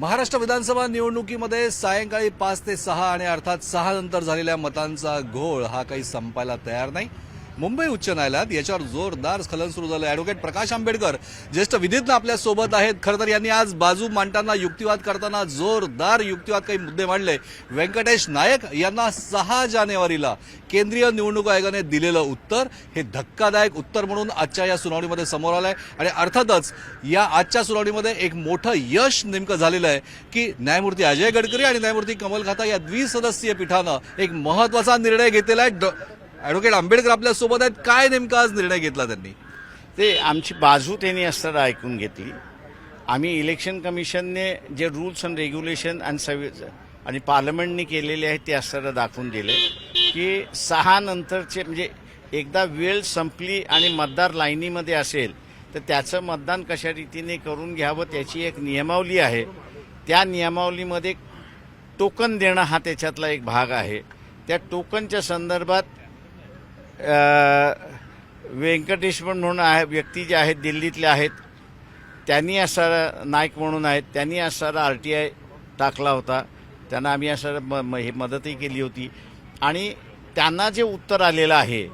महाराष्ट्र विधानसभा निवडणुकीमध्ये सायंकाळी 5 ते 6 आणि अर्थात 6 नंतर झालेल्या मतांचा घोळ हा काही संपायला तयार नाही। मुंबई उच्च न्यायालयात याच्यावर जोरदार स्खलन सुरू झालं। ॲडव्होकेट प्रकाश आंबेडकर ज्येष्ठ विधिज्ञ आपल्या सोबत आहेत। खरं तर यांनी आज बाजू मांडताना युक्तिवाद करताना जोरदार युक्तिवाद काही मुद्दे मांडले। व्यंकटेश नायक यांना 6 जानेवारीला केंद्रीय निवडणूक आयोगाने दिलेलं उत्तर हे धक्कादायक उत्तर म्हणून आजच्या या सुनावणीमध्ये समोर आलंय आणि अर्थातच या आजच्या सुनावणीमध्ये एक मोठं यश नेमकं झालेलं आहे की न्यायमूर्ती अजय गडकरी आणि न्यायमूर्ती कमल खाता या द्विसदस्यीय पीठानं एक महत्त्वाचा निर्णय घेतलेला आहे। ॲडव्होकेट आंबेडकर आपल्या सोबत आहेत। काय नेमका आज निर्णय घेतला त्यांनी? ते आमची बाजू त्यांनी असताना ऐकून घेतली। आम्ही इलेक्शन कमिशनने जे रूल्स अँड रेग्युलेशन आणि पार्लमेंटने केलेले आहेत ते असताना दाखवून दिले की 6 नंतरचे म्हणजे एकदा वेळ संपली आणि मतदार लाईनीमध्ये असेल तर त्याचं मतदान कशा रीतीने करून घ्यावं त्याची एक नियमावली आहे। त्या नियमावलीमध्ये टोकन देणं हा त्याच्यातला एक भाग आहे। त्या टोकनच्या संदर्भात व्यंकटेश म्हणून आहे व्यक्ती जे आहेत दिल्लीतले आहेत त्यांनी असा नाईक म्हणून आहेत त्यांनी असा RTI टाकला होता। त्यांना आम्ही असं हे मदतही केली होती आणि त्यांना जे उत्तर आलेलं आहे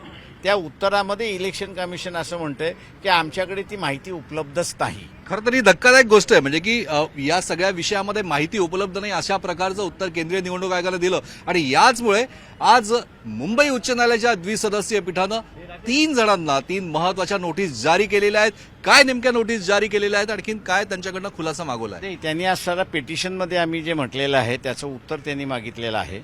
त्या उत्तरामध्ये इलेक्शन कमिशन असं म्हणतंय की आमच्याकडे ती माहिती उपलब्धच नाही। खरं तर ही धक्कादायक गोष्ट आहे, म्हणजे की या सगळ्या विषयामध्ये माहिती उपलब्ध नाही अशा प्रकारचं उत्तर केंद्रीय निवडणूक आयोगाने दिलं आणि याचमुळे आज मुंबई उच्च न्यायालयाच्या द्विसदस्यीय पीठानं 3 जणांना 3 महत्त्वाच्या नोटीस जारी केलेल्या आहेत। काय नेमक्या नोटीस जारी केलेल्या आहेत, आणखीन काय त्यांच्याकडनं खुलासा मागवला आहे? त्यांनी आज सारा पिटिशनमध्ये आम्ही जे म्हटलेलं आहे त्याचं उत्तर त्यांनी मागितलेलं आहे।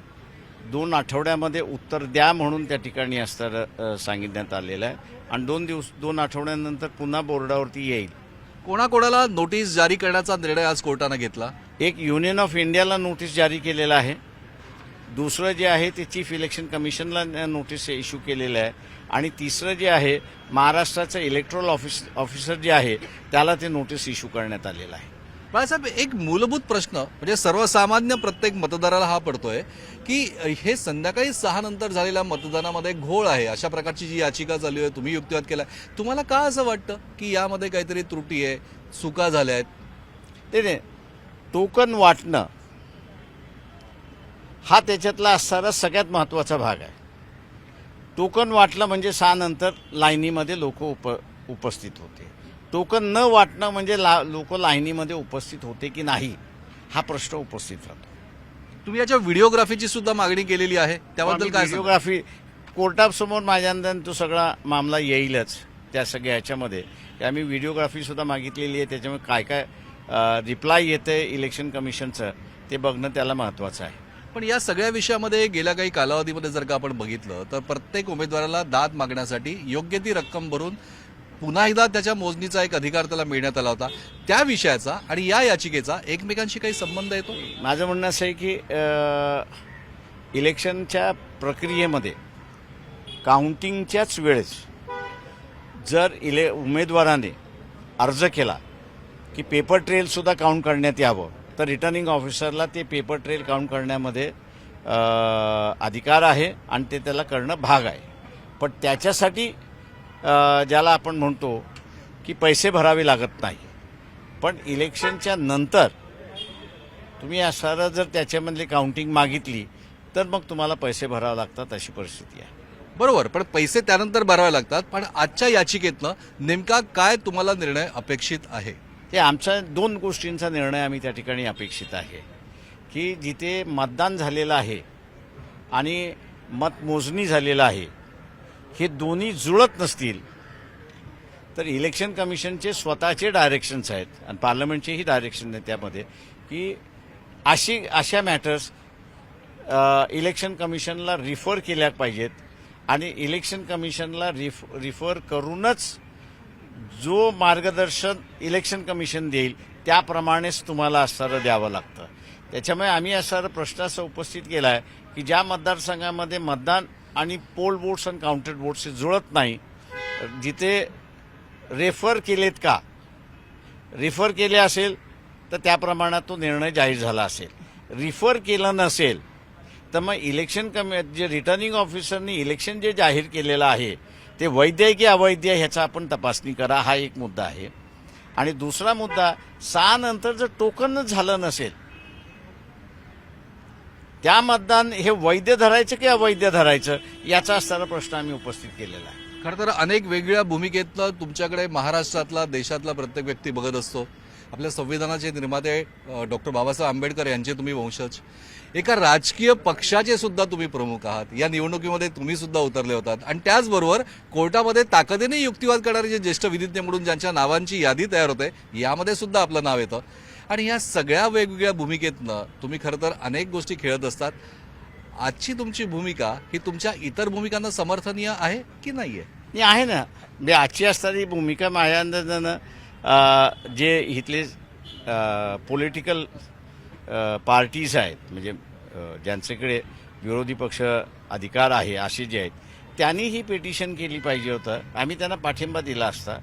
2 आठवड्यामध्ये उत्तर द्या म्हणून त्या ठिकाणी असताना सांगितण्यात आलेलं आहे आणि 2 आठवड्यानंतर पुन्हा बोर्डावरती येईल। कोणाकोणाला नोटीस जारी करण्याचा निर्णय आज कोर्टानं घेतला? एक युनियन ऑफ इंडियाला नोटीस जारी केलेला आहे। दुसरं जे आहे ते चीफ इलेक्शन कमिशनला नोटीस इश्यू केलेलं आहे आणि तिसरं जे आहे महाराष्ट्राचं इलेक्ट्रोल ऑफिसर जे आहे त्याला ते नोटीस इश्यू करण्यात आलेलं आहे। बाळासाहेब, एक मूलभूत प्रश्न म्हणजे सर्वसामान्य प्रत्येक मतदाराला हा पडतोय की हे संध्याकाळी 6 नंतर झालेल्या मतदानामध्ये घोळ आहे अशा प्रकारची जी याचिका चालू आहे, तुम्ही युक्तिवाद केलाय, तुम्हाला का असं वाटतं की यामध्ये काहीतरी त्रुटी आहे, चुका झाल्या आहेत? ते टोकन वाटणं हा त्याच्यातला असणारा सगळ्यात महत्त्वाचा भाग आहे। टोकन वाटलं म्हणजे 6 नंतर लाईनीमध्ये लोक उपस्थित होते। टोकन न वाटणं म्हणजे लोक लाईनीमध्ये उपस्थित होते की नाही हा प्रश्न उपस्थित राहतो। तुम्ही याच्या व्हिडिओग्राफीची सुद्धा मागणी केलेली आहे, त्याबद्दल काय? व्हिडिओग्राफी कोर्टासमोर माझ्यानंतर तो सगळा मामला येईलच त्या सगळ्या ह्याच्यामध्ये आम्ही व्हिडिओग्राफी सुद्धा मागितलेली आहे। त्याच्यामुळे काय काय रिप्लाय येते इलेक्शन कमिशनचं ते बघणं त्याला महत्त्वाचं आहे। पण या सगळ्या विषयामध्ये गेल्या काही कालावधीमध्ये जर का आपण बघितलं तर प्रत्येक उमेदवाराला दाद मागण्यासाठी योग्य ती रक्कम भरून पुन्हा एकदा त्याच्या मोजणीचा एक अधिकार त्याला मिळण्यात आला होता। त्या विषयाचा आणि या याचिकेचा एकमेकांशी काही संबंध येतो? माझं म्हणणं असं आहे की इलेक्शनच्या प्रक्रियेमध्ये काउंटिंगच्याच वेळेस जर उमेदवाराने अर्ज केला की पेपर ट्रेलसुद्धा काउंट करण्यात यावं तर रिटर्निंग ऑफिसरला ते पेपर ट्रेल काउंट करण्यामध्ये अधिकार आहे आणि ते त्याला करणं भाग आहे। पण त्याच्यासाठी ज्याला आपण म्हणतो की पैसे भरावे लागत नाही, पण इलेक्शनच्या नंतर तुम्ही असणारं जर त्याच्यामधली काउंटिंग मागितली तर मग तुम्हाला पैसे भरावे लागतात अशी परिस्थिती आहे। बरोबर, पण पैसे त्यानंतर भरावे लागतात। पण आजच्या याचिकेतनं नेमका काय तुम्हाला निर्णय अपेक्षित आहे? ते आमचा 2 गोष्टींचा निर्णय आम्ही त्या ठिकाणी अपेक्षित आहे की जिथे मतदान झालेलं आहे आणि मतमोजणी झालेलं आहे हे दोन्ही जुळत नसतील तर इलेक्शन कमिशनचे स्वतःचे डायरेक्शन्स आहेत आणि पार्लमेंटचेही डायरेक्शन आहे त्यामध्ये की अशा मॅटर्स इलेक्शन कमिशनला रिफर केल्या पाहिजेत आणि इलेक्शन कमिशनला रिफर करूनच जो मार्गदर्शन इलेक्शन कमिशन देईल त्याप्रमाणेच तुम्हाला असणारं द्यावं लागतं। त्याच्यामुळे आम्ही असणारा प्रश्न असा उपस्थित केला आहे की ज्या मतदारसंघामध्ये मतदान आणि पोल वोट्स आणि काउंटेड वोट्स जुळत नाही, जिथे रेफर केलेत का रिफर केले असेल तर त्या प्रमाणात तो निर्णय जाहीर झाला असेल। रिफर केलं नसेल तर मग इलेक्शन जे रिटर्निंग ऑफिसरनी इलेक्शन जे जाहीर केलेलं आहे ते वैध आहे की अवैध आहे ह्याचा आपण तपासणी करा, हा एक मुद्दा आहे। आणि दुसरा मुद्दा 6 नंतर जर टोकनच झालं नसेल, त्या मतदान हे वैध धरायचं की अवैध धरायचं याचा असणारा प्रश्न आम्ही उपस्थित केलेला आहे. खरं तर अनेक वेगळ्या भूमिकेतनं तुमच्याकडे महाराष्ट्रातला देशातला प्रत्येक व्यक्ती बघत असतो. आपल्या संविधानाचे निर्माते डॉक्टर बाबासाहेब आंबेडकर यांचे तुम्ही वंशज, एका राजकीय पक्षाचे सुद्धा तुम्ही प्रमुख आहात. या निवडणुकीमध्ये तुम्ही सुद्धा उतरले होतात आणि त्याचबरोबर कोर्टामध्ये ताकदीने युक्तिवाद करणारे जे ज्येष्ठ विधिज्ञ म्हणून ज्यांच्या नावांची यादी तयार होते यामध्ये सुद्धा आपलं नाव येतं. आणि या सगळ्या वेगवेगळ्या भूमिकेतनं तुम्ही खरं तर अनेक गोष्टी खेळत असतात. आजची तुमची भूमिका ही तुमच्या इतर भूमिकांना समर्थनीय आहे की नाहीये? हे आहे ना, म्हणजे आजची असणारी भूमिका माझ्या अंदाजानं जे इथले पॉलिटिकल पार्टीज आहेत, म्हणजे ज्यांच्याकडे विरोधी पक्ष अधिकार आहे असे जे आहेत, त्यांनी ही पिटिशन केली पाहिजे होतं. आम्ही त्यांना पाठिंबा दिला असता.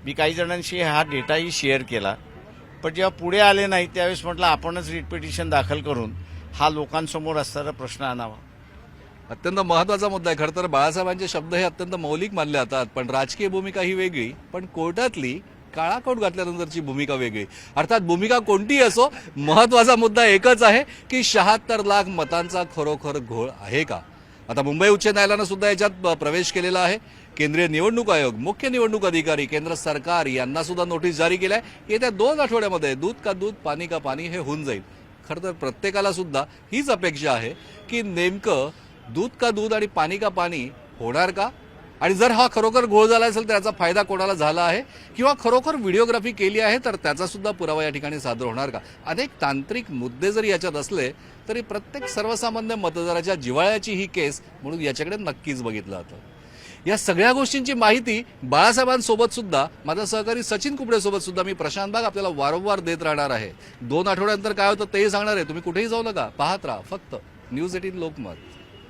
मी काही जणांशी हा डेटाही शेअर केला, पण जेव्हा पुढे आले नाही त्यावेळेस म्हटलं आपणच रिट पिटिशन दाखल करून हा लोकांसमोर असणारा प्रश्न आणावा. अत्यंत महत्वाचा मुद्दा आहे. खरं तर बाळासाहेबांचे शब्द हे अत्यंत मौलिक मानले जातात, पण राजकीय भूमिका ही वेगळी, पण कोर्टातली काळा कोट घातल्यानंतरची भूमिका वेगळी. अर्थात भूमिका कोणतीही असो, महत्वाचा मुद्दा एकच आहे की 76 लाख मतांचा खरोखर घोळ आहे का? आता मुंबई उच्च न्यायालयानं सुद्धा याच्यात प्रवेश केलेला आहे. केंद्रीय निवडणूक आयोग, मुख्य निवडणूक अधिकारी, केंद्र सरकार यांना सुद्धा नोटीस जारी केल्या आहे. येत्या 2 आठवड्यामध्ये दूध का दूध पाणी का पाणी हे होऊन जाईल. खरं तर प्रत्येकाला सुद्धा हीच अपेक्षा आहे की नेमकं दूध का दूध आणि पाणी का पाणी होणार का? आणि जर हा खरोखर घोळ झाला असेल तर त्याचा फायदा कोणाला झाला आहे, किंवा खरोखर व्हिडिओग्राफी केली आहे तर त्याचा सुद्धा पुरावा या ठिकाणी सादर होणार का? अनेक तांत्रिक मुद्दे जरी याच्यात असले तरी प्रत्येक सर्वसामान्य मतदाराच्या जिव्हाळ्याची ही केस म्हणून याच्याकडे नक्कीच बघितलं जातं. या सगळ्या गोष्टींची माहिती बाळासाहेबांसोबत सुद्धा, माझा सहकारी सचिन कुबडेसोबत सुद्धा मी प्रशांत बाग आपल्याला वारंवार देत राहणार आहे. 2 आठवड्यानंतर काय होतं तेही सांगणार आहे. तुम्ही कुठेही जाऊ नका, पाहत राहा फक्त न्यूज 18 लोकमत.